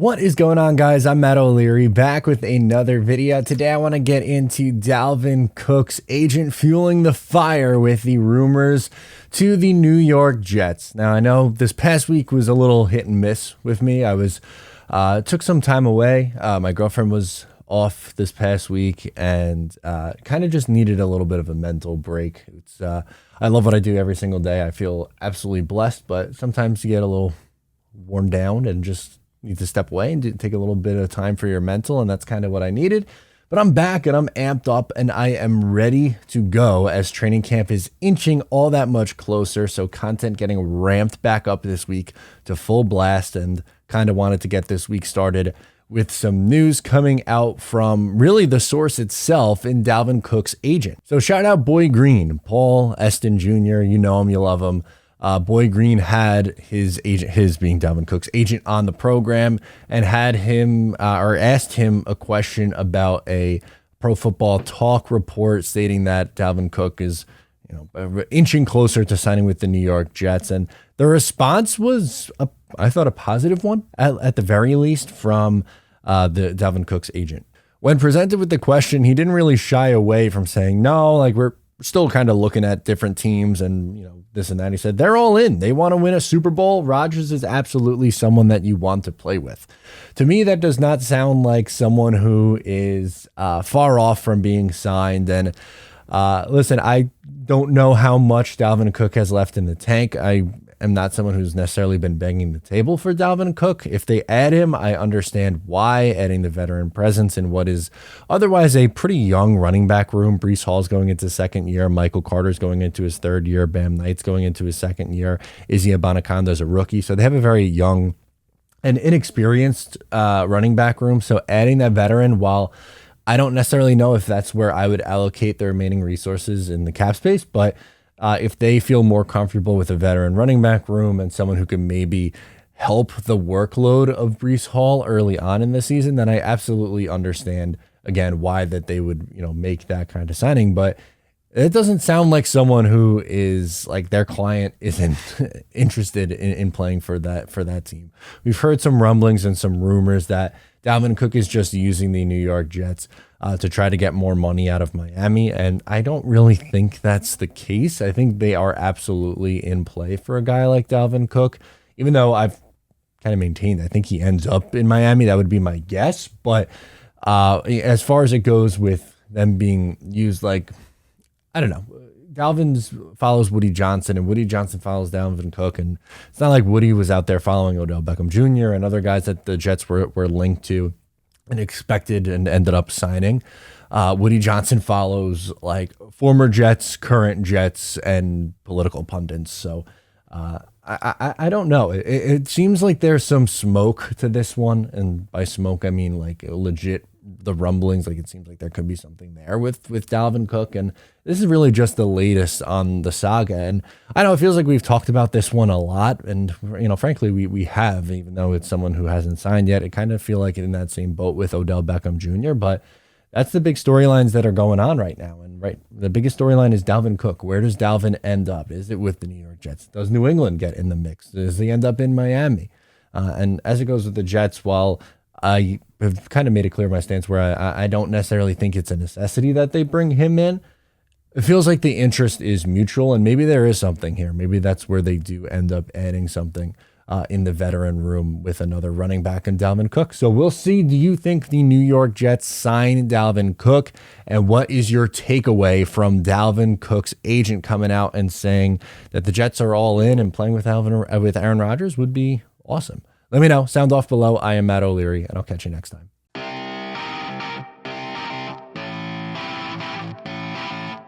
What is going on, guys? I'm Matt O'Leary back with another video. Today I want to get into Dalvin Cook's agent fueling the fire with the rumors to the New York Jets. Now, I know this past week was a little hit and miss with me. I was took some time away. My girlfriend was off this past week and kind of just needed a little bit of a mental break. I love what I do every single day. I feel absolutely blessed, but sometimes you get a little worn down and just need to step away and take a little bit of time for your mental, and that's kind of what I needed. But I'm back and I'm amped up and I am ready to go as training camp is inching all that much closer. So content getting ramped back up this week to full blast, and kind of wanted to get this week started with some news coming out from really the source itself in Dalvin Cook's agent. So shout out Boy Green, Paul Eston Jr. You know him, you love him. Boy Green had his agent, his being Dalvin Cook's agent, on the program and had him or asked him a question about a Pro Football Talk report stating that Dalvin Cook is, inching closer to signing with the New York Jets. And the response was, I thought, a positive one at the very least from the Dalvin Cook's agent. When presented with the question, he didn't really shy away from saying, no, like we're still kind of looking at different teams and, this and that. He said, they're all in. They want to win a Super Bowl. Rodgers is absolutely someone that you want to play with. To me, that does not sound like someone who is far off from being signed. And listen, I don't know how much Dalvin Cook has left in the tank. I am not someone who's necessarily been banging the table for Dalvin Cook. If they add him, I understand why, adding the veteran presence in what is otherwise a pretty young running back room. Breece Hall's going into second year. Michael Carter's going into his third year. Bam Knight's going into his second year. Izzy Abanikanda a rookie. So they have a very young and inexperienced running back room. So adding that veteran, while I don't necessarily know if that's where I would allocate the remaining resources in the cap space, but if they feel more comfortable with a veteran running back room and someone who can maybe help the workload of Breece Hall early on in the season, then I absolutely understand, again, why that they would, make that kind of signing. But it doesn't sound like someone who is like their client isn't interested in playing for that team. We've heard some rumblings and some rumors that Dalvin Cook is just using the New York Jets to try to get more money out of Miami. And I don't really think that's the case. I think they are absolutely in play for a guy like Dalvin Cook, even though I've kind of maintained I think he ends up in Miami. That would be my guess. But as far as it goes with them being used, like, I don't know. Dalvin follows Woody Johnson and Woody Johnson follows Dalvin Cook. And it's not like Woody was out there following Odell Beckham Jr. and other guys that the Jets were linked to and expected and ended up signing. Woody Johnson follows like former Jets, current Jets, and political pundits. So I don't know. It seems like there's some smoke to this one. And by smoke, I mean like legit the rumblings. Like it seems like there could be something there with Dalvin Cook. And this is really just the latest on the saga. And I know it feels like we've talked about this one a lot. And, frankly, we have, even though it's someone who hasn't signed yet. It kind of feel like in that same boat with Odell Beckham Jr. But that's the big storylines that are going on right now. And the biggest storyline is Dalvin Cook. Where does Dalvin end up? Is it with the New York Jets? Does New England get in the mix? Does he end up in Miami? And as it goes with the Jets, while I have kind of made it clear my stance where I don't necessarily think it's a necessity that they bring him in, it feels like the interest is mutual, and maybe there is something here. Maybe that's where they do end up adding something in the veteran room with another running back and Dalvin Cook. So we'll see. Do you think the New York Jets sign Dalvin Cook? And what is your takeaway from Dalvin Cook's agent coming out and saying that the Jets are all in and playing with Aaron Rodgers would be awesome? Let me know. Sound off below. I am Matt O'Leary, and I'll catch you next time.